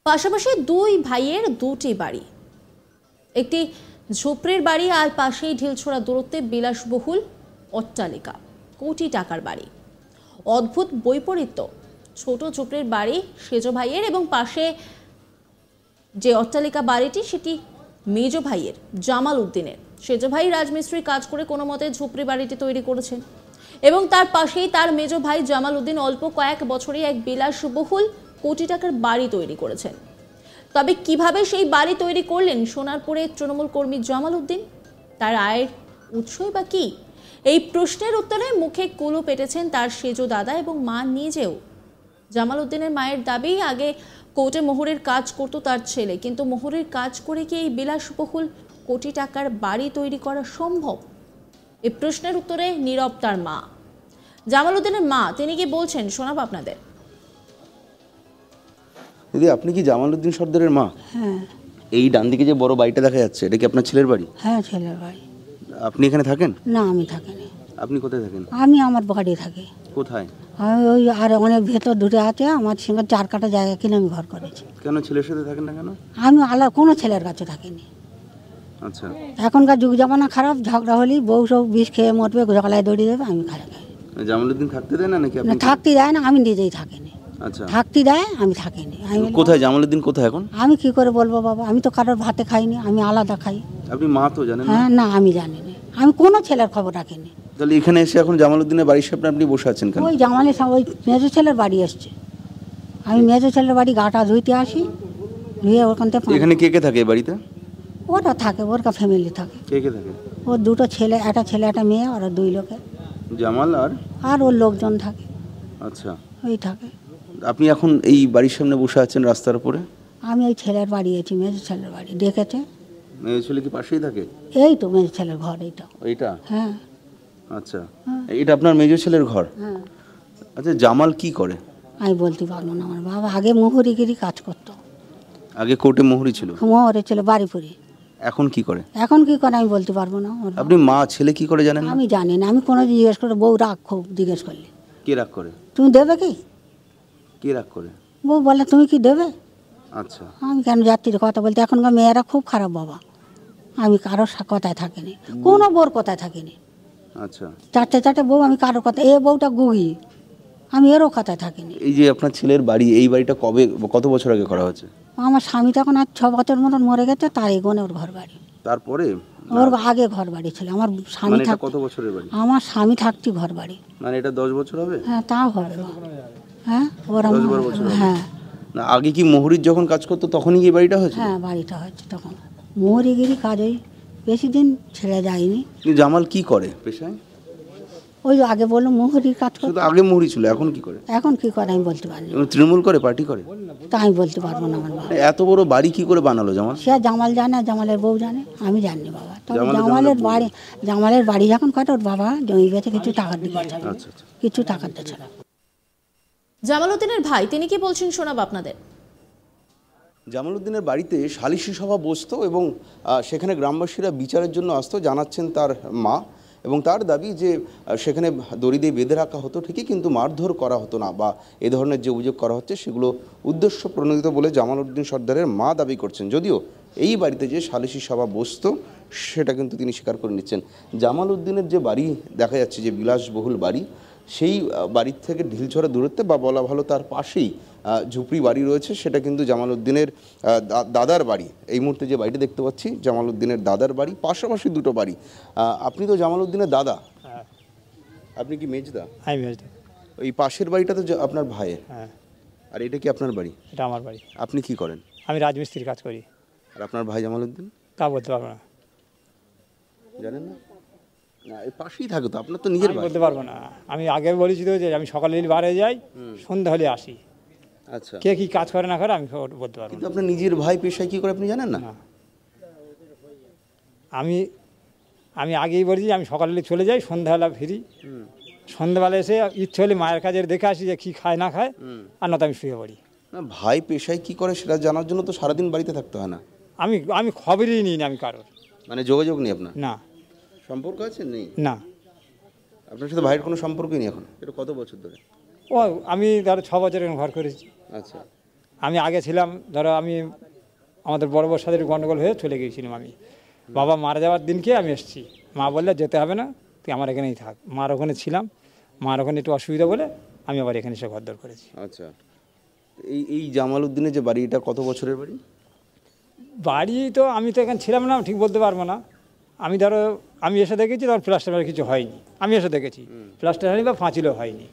পাশাপাশি দুই ভাইয়ের দুটি বাড়ি, একটি ঝুপড়ির বাড়ি আর পাশেই ঢিলছোড়া দূরত্বে বিলাসবহুল অট্টালিকা, কোটি টাকার বাড়ি। অদ্ভুত বৈপরীত্য, ছোট ঝুপড়ির বাড়ি সেজ ভাইয়ের এবং পাশে যে অট্টালিকা বাড়িটি সেটি মেজ ভাইয়ের জামাল উদ্দিনের। সেজ ভাই রাজমিস্ত্রি কাজ করে কোনো মতে ঝুপড়ি বাড়িটি তৈরি করেছেন এবং তার পাশেই তার মেজ ভাই জামাল উদ্দিন অল্প কয়েক বছরে এক বিলাসবহুল কোটি টাকার বাড়ি তৈরি করেছেন। তবে কিভাবে সেই বাড়ি তৈরি করলেন সোনারপুরের তৃণমূল কর্মী জামাল উদ্দিন? তার আয়ের উৎসই বা কি? এই প্রশ্নের উত্তরে মুখে কুলু পেটেছেন তার সেজ দাদা এবং মা নিজেও। জামাল উদ্দিনের মায়ের দাবি, আগে কোর্টে মোহরের কাজ করতো তার ছেলে, কিন্তু মোহরের কাজ করে কি এই বিলাসবহুল কোটি টাকার বাড়ি তৈরি করা সম্ভব? এই প্রশ্নের উত্তরে নীরব তার মা। জামাল উদ্দিনের মা, তিনি কি বলছেন শোনাব আপনাদের। দিদি, আপনি কি জামাল উদ্দিন সর্দারের মা? হ্যাঁ। এই ডান দিকে যে বড় বাড়িটা দেখা যাচ্ছে, এটা কি আপনার ছেলের বাড়ি? হ্যাঁ, ছেলের বাড়ি। আপনি এখানে থাকেন? না, আমি থাকি না। আপনি কোথায় থাকেন? আমি আমার বাড়ি থাকি। কোথায়? আমি ওই আর অনেক ভেতর দূরে আছে, আমার সঙ্গে 4 কাঠা জায়গা কিনে আমি ঘর করেছি। কেন ছেলের সাথে থাকেন না কেন? আমি আলাদা কোনো ছেলের কাছে থাকিনি। আচ্ছা। এখনকার যুগ জামানা খারাপ, ঝগড়া হলেই বউ সব বিষ খেয়ে মরবে, গলায় দড়িয়ে দেবে, আমি খারাপ খাই। জামাল উদ্দিন থাকতে দেয় না নাকি? না, থাকতে দেয় না, আমি নিজেই থাকিনি। আচ্ছা। থাকতে দেয়, আমি থাকিনি। আমি কোথায় জামাল উদ্দিন, কোথায় এখন? আমি কি করে বলবো বাবা, আমি তো কারোর ভাতে খাইনি, আমি আলাদা খাই। আপনি মা তো জানেন না? হ্যাঁ, না, আমি জানি না, আমি কোনো ছেলের খবর রাখিনি। তাহলে এখানে এসে এখন জামাল উদ্দিনের বাড়ির সামনে আপনি বসে আছেন কেন? ওই জামালের ওই মেজো ছেলের বাড়ি এসছে, আমি মেজো ছেলের বাড়ি গাটা ধুইতে আসি, ধুয়ে ওখান থেকে। এখানে কে কে থাকে এই বাড়িতে? ওরা থাকে, ওর ফ্যামিলি থাকে। কে কে থাকে? ওর 2টো ছেলে, একটা ছেলে একটা মেয়ে, ওরা 2 লোকে। জামাল আর ওর লোকজন থাকে। আচ্ছা। ওই থাকে। আপনি এখন এই বাড়ির সামনে বসে আছেন রাস্তার উপরে? আমি ওই ছেলের বাড়ি এসেছি, মেজো ছেলের বাড়ি ডেকেছে। মেয়ে ছেলে কি পাশেই থাকে? এই তো মেজো ছেলের ঘর, এইটা। এইটা? হ্যাঁ। আচ্ছা, এটা আপনার মেজো ছেলের ঘর? হ্যাঁ। আচ্ছা, জামাল কি করে? আমি বলতে পারবো না, আমার বাবা আগে মোহরিগিরি কাজ করতো। আগে কোর্টে মোহরি ছিল? মোহরে ছিল বাড়িপুরি। এখন কি করে? এখন কি করে আমি বলতে পারবো না। আপনি মা, ছেলে কি করে জানেন না? আমি জানি না, আমি কোনো জিজ্ঞেস করে, বউ রাগ খুব জিজ্ঞেস করলে। কে রাগ করে? তুমি দেবে কি? কে রাগ করে? বউ বলে তুমি কি দেবে? আচ্ছা। আমি কেন যাত্রীর কথা বলতে, এখনকার মেয়েরা খুব খারাপ বাবা। আমি কারোর কথায় থাকিনি, কোনো বউর কথায় থাকিনি। আচ্ছা। 4টে বউ, আমি কারোর কথা, এ বউটা গুগি, আমি এরও কথায় থাকিনি। এই যে আপনার ছেলের বাড়ি, এই বাড়িটা কবে, কত বছর আগে করা হয়েছে? আমার স্বামী তখন আর 6 বছর মতন মরে গেছে, তার এগোনে ওর ঘর বাড়ি। তারপরে? ওর আগে ঘর বাড়ি ছিল আমার স্বামী মানে এটা থাকতে। কত বছরের বাড়ি? আমার স্বামী থাকতে ঘর বাড়ি। মানে এটা 10 বছর হবে? হ্যাঁ, তাও হবে। হ্যাঁ, ওরা 10-12 বছর হবে। হ্যাঁ। না, আগে কি মোহরির যখন কাজ করতো তখনই কি এই বাড়িটা হয়েছে? হ্যাঁ, বাড়িটা হচ্ছে তখন। মোহরিগিরি কাজ ওই বেশি দিন ছেড়ে যায়নি। জামাল কি করে পেশায়? ওই আগে বললো মোহরির কাজ করতো। শুধু আগে মোহরি ছিল, এখন কি করে? এখন কি করে আমি বলতে পারিনি। তৃণমূল করে, পার্টি করে? তা আমি বলতে পারবো না আমার বাবা। এত বড় বাড়ি কি করে বানালো জামাল? সে জামাল জানে, জামালের বউ জানে, আমি জানি বাবা। তবে জামালের বাড়ি যখন কাটে, ওর বাবা জমি বেঁচে কিছু টাকা দিয়েছে। আচ্ছা আচ্ছা। কিছু টাকা দিয়েছে। জামাল উদ্দিনের ভাই, তিনি কি বলছেন শোনাব আপনাদের। জামাল উদ্দিনের বাড়িতে সালিশি সভা বসতো এবং সেখানে গ্রামবাসীরা বিচারের জন্য আসতো, জানাচ্ছেন তার মা। এবং তার দাবি যে সেখানে দড়ি দিয়ে বেঁধে রাখা হতো ঠিকই, কিন্তু মারধর করা হতো না, বা এ ধরনের যে অভিযোগ করা হচ্ছে সেগুলো উদ্দেশ্য প্রণোদিত বলে জামাল উদ্দিন সর্দারের মা দাবি করছেন। যদিও এই বাড়িতে যে সালিশি সভা বসতো সেটা কিন্তু তিনি স্বীকার করে নিচ্ছেন। জামাল উদ্দিনের যে বাড়ি দেখা যাচ্ছে, যে বিলাসবহুল বাড়ি, সেই বাড়ির থেকে ঢিলছড়া দূরত্বে, বা বলা ভালো তার পাশেই ঝুপড়ি বাড়ি রয়েছে, সেটা কিন্তু জামাল উদ্দিনের দাদার বাড়ি। এই মুহূর্তে যে বাড়িটা দেখতে পাচ্ছি জামাল উদ্দিনের দাদার বাড়ি, পাশাপাশি 2টো বাড়ি। আপনি তো জামাল উদ্দিনের দাদা? হ্যাঁ। আপনি কি মেজদা? আমি মেজদা। ওই পাশের বাড়িটা তো আপনার ভাইয়ের? হ্যাঁ। আর এটা কি আপনার বাড়ি? এটা আমার বাড়ি। আপনি কি করেন? আমি রাজমিস্ত্রির কাজ করি। আর আপনার ভাই জামাল উদ্দিন? তা বলতে পারবো না। জানেন না? না, এই পাশেই থাকে তো, আপনার তো নিজের বাড়ি। বলতে পারবো না। আমি আগে বলেছি তো যে আমি সকালে বাইরে যাই, সন্ধ্যা হলে আসি। আচ্ছা। কে কি কাজ করে না করে আমি বলতে পারবো কিন্তু না। আপনার নিজের ভাই পেশায় কি করে আপনি জানেন না? আমি আগেই বলেছি আমি সকালে চলে যাই, সন্ধ্যাবেলা ফিরি। সন্ধ্যাবেলা এসে ইচ্ছে হলে মায়ের কাজের দেখে আসি যে কী খায় না খায়, আর নয়তো আমি শুয়ে পড়ি। না, ভাই পেশায় কি করে সেটা জানার জন্য তো সারাদিন বাড়িতে থাকতে হয় না? আমি খবরই নিই না আমি কারোর। মানে যোগাযোগ নেই আপনার? না। সম্পর্ক আছে? নেই? না। আপনার সাথে ভাইয়ের কোনো সম্পর্কই নেই এখন? এটা কত বছর ধরে? ও আমি ধরো 6 বছর ঘর করেছি। আচ্ছা। আমি আগে ছিলাম, ধরো আমি আমাদের বড় বড় সাথে গণ্ডগোল হয়ে চলে গিয়েছিলাম। আমি বাবা মারা যাওয়ার দিনকে আমি এসেছি, মা বললে যেতে হবে না, তুই আমার এখানেই থাক। মার ওখানে ছিলাম, মার ওখানে একটু অসুবিধা বলে আমি আবার এখানে এসে ঘরদর করেছি। আচ্ছা, এই জামাল উদ্দিনের যে বাড়ি, এটা কত বছরের বাড়ি? বাড়ি তো আমি তো এখানে ছিলাম না, ঠিক বলতে পারবো না। আমি ধরো আমি এসে দেখেছি তখন প্লাস্টার কিছু হয়নি, আমি এসে দেখেছি প্লাস্টার হয়নি বা পাঁচিলও হয়নি।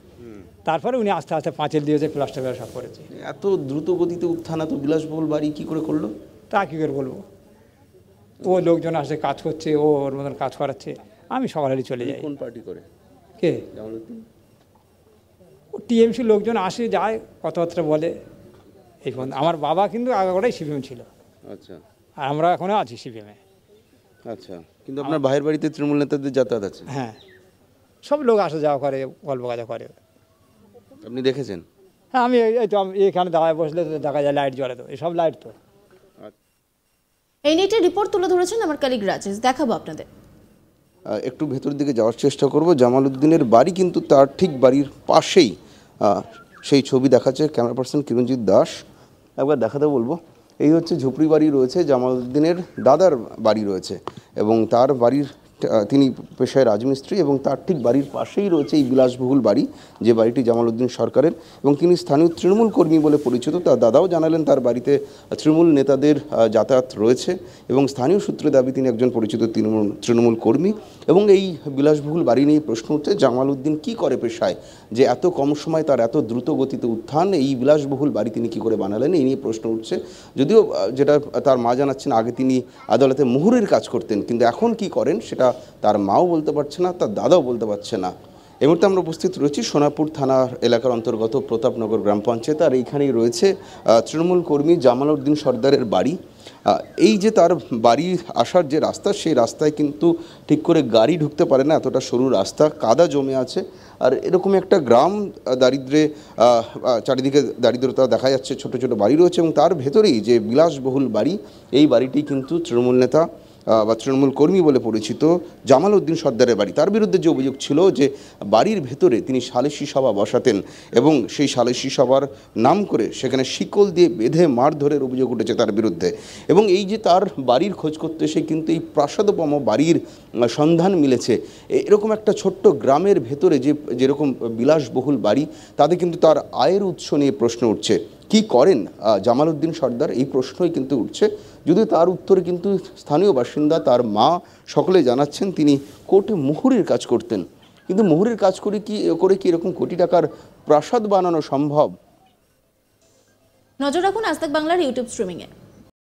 তারপরে উনি আস্তে আস্তে পাঁচিল দিয়েছে, প্লাস্টার সব করেছে। এত দ্রুত গতিতে উত্থান, এত বিলাসবহুল বাড়ি কি করে করলো? তা কী করে বলবো, ও লোকজন আসে কাজ করছে, ও ওর মতন কাজ করাচ্ছে, আমি সকালে চলে যাই। কোন পার্টি করে? কে? জামাল উদ্দিন। ও টিএমসি লোকজন আসে যায়, কথাবার্তা বলে। এই পর্যন্ত আমার বাবা কিন্তু আগাগোড়াই সিপিএম ছিল, আচ্ছা আর আমরা এখনও আছি সিপিএমে। আচ্ছা, কিন্তু আপনার ভাইয়ের বাড়িতে তৃণমূল নেতাদের যাতায়াত আছে? হ্যাঁ, সব লোক আসা যাওয়া করে, গল্প কাজা করে। আপনি দেখেছেন? হ্যাঁ, আমি এই তো এখানে দাঁড়ায় বসলে তো দেখা যায় লাইট জ্বলে, তো এসব লাইট তো। এই নিয়ে রিপোর্ট তুলে ধরেছেন আমার কলিগ রাজেশ, দেখাবো আপনাদের। একটু ভেতর দিকে যাওয়ার চেষ্টা করব। জামাল উদ্দিনের বাড়ি কিন্তু তার ঠিক বাড়ির পাশেই, সেই ছবি দেখাচ্ছে ক্যামেরা পার্সন কিরণজিৎ দাস। একবার দেখাতে বলবো। এই হচ্ছে ঝুপড়ি বাড়ি রয়েছে, জামাল উদ্দিনের দাদার বাড়ি রয়েছে এবং তার বাড়ির তিনি পেশায় রাজমিস্ত্রি, এবং তার ঠিক বাড়ির পাশেই রয়েছে এই বিলাসবহুল বাড়ি, যে বাড়িটি জামাল উদ্দিন সরকারের, এবং তিনি স্থানীয় তৃণমূল কর্মী বলে পরিচিত। তার দাদাও জানালেন তার বাড়িতে তৃণমূল নেতাদের যাতায়াত রয়েছে, এবং স্থানীয় সূত্রে দাবি তিনি একজন পরিচিত তৃণমূল কর্মী। এবং এই বিলাসবহুল বাড়ি নিয়ে প্রশ্ন উঠছে, জামাল উদ্দিন কী করে পেশায়, যে এত কম সময় তার এত দ্রুত গতিতে উত্থান, এই বিলাসবহুল বাড়ি তিনি কী করে বানালেন, এই নিয়ে প্রশ্ন উঠছে। যদিও যেটা তার মা জানাচ্ছেন, আগে তিনি আদালতে মুহুরির কাজ করতেন, কিন্তু এখন কি করেন সেটা তার মাও বলতে পারছে না, তার দাদাও বলতে পারছে না। এই মুহূর্তে আমরা উপস্থিত রয়েছি সোনাপুর থানা এলাকার অন্তর্গত প্রতাপনগর গ্রাম পঞ্চায়েত, আর এইখানেই রয়েছে তৃণমূল কর্মী জামাল উদ্দিন সর্দারের বাড়ি। এই যে তার বাড়ি আসার যে রাস্তা, সেই রাস্তায় কিন্তু ঠিক করে গাড়ি ঢুকতে পারে না, এতটা সরু রাস্তা, কাদা জমে আছে। আর এরকম একটা গ্রাম, দারিদ্র্যে চারিদিকে দারিদ্রতা দেখা যাচ্ছে, ছোট ছোট বাড়ি রয়েছে, এবং তার ভেতরেই যে বিলাসবহুল বাড়ি, এই বাড়িটি কিন্তু তৃণমূল নেতা বা তৃণমূল কর্মী বলে পরিচিত জামাল উদ্দিন সর্দারের বাড়ি। তার বিরুদ্ধে যে অভিযোগ ছিল যে বাড়ির ভেতরে তিনি সালিশি সভা বসাতেন, এবং সেই সালিশি সভার নাম করে সেখানে শিকল দিয়ে বেঁধে মারধরের অভিযোগ উঠেছে তার বিরুদ্ধে। এবং এই যে তার বাড়ির খোঁজ করতে এসে কিন্তু এই প্রাসাদোপম বাড়ির সন্ধান মিলেছে। এরকম একটা ছোট্ট গ্রামের ভেতরে যেরকম বিলাসবহুল বাড়ি, তাতে কিন্তু তার আয়ের উৎস নিয়ে প্রশ্ন উঠছে। কি করেন জামাল উদ্দিন সর্দার, এই প্রশ্নই কিন্তু উঠছে। যদিও তার উত্তরে কিন্তু স্থানীয় বাসিন্দা, তার মা সকলে জানাচ্ছেন তিনি কোর্টে মুহুরির কাজ করতেন, কিন্তু মুহুরির কাজ করে কি এরকম কোটি টাকার প্রাসাদ বানানো সম্ভব? নজর রাখুন আজ তাক বাংলার ইউটিউব স্ট্রিমিংয়ে।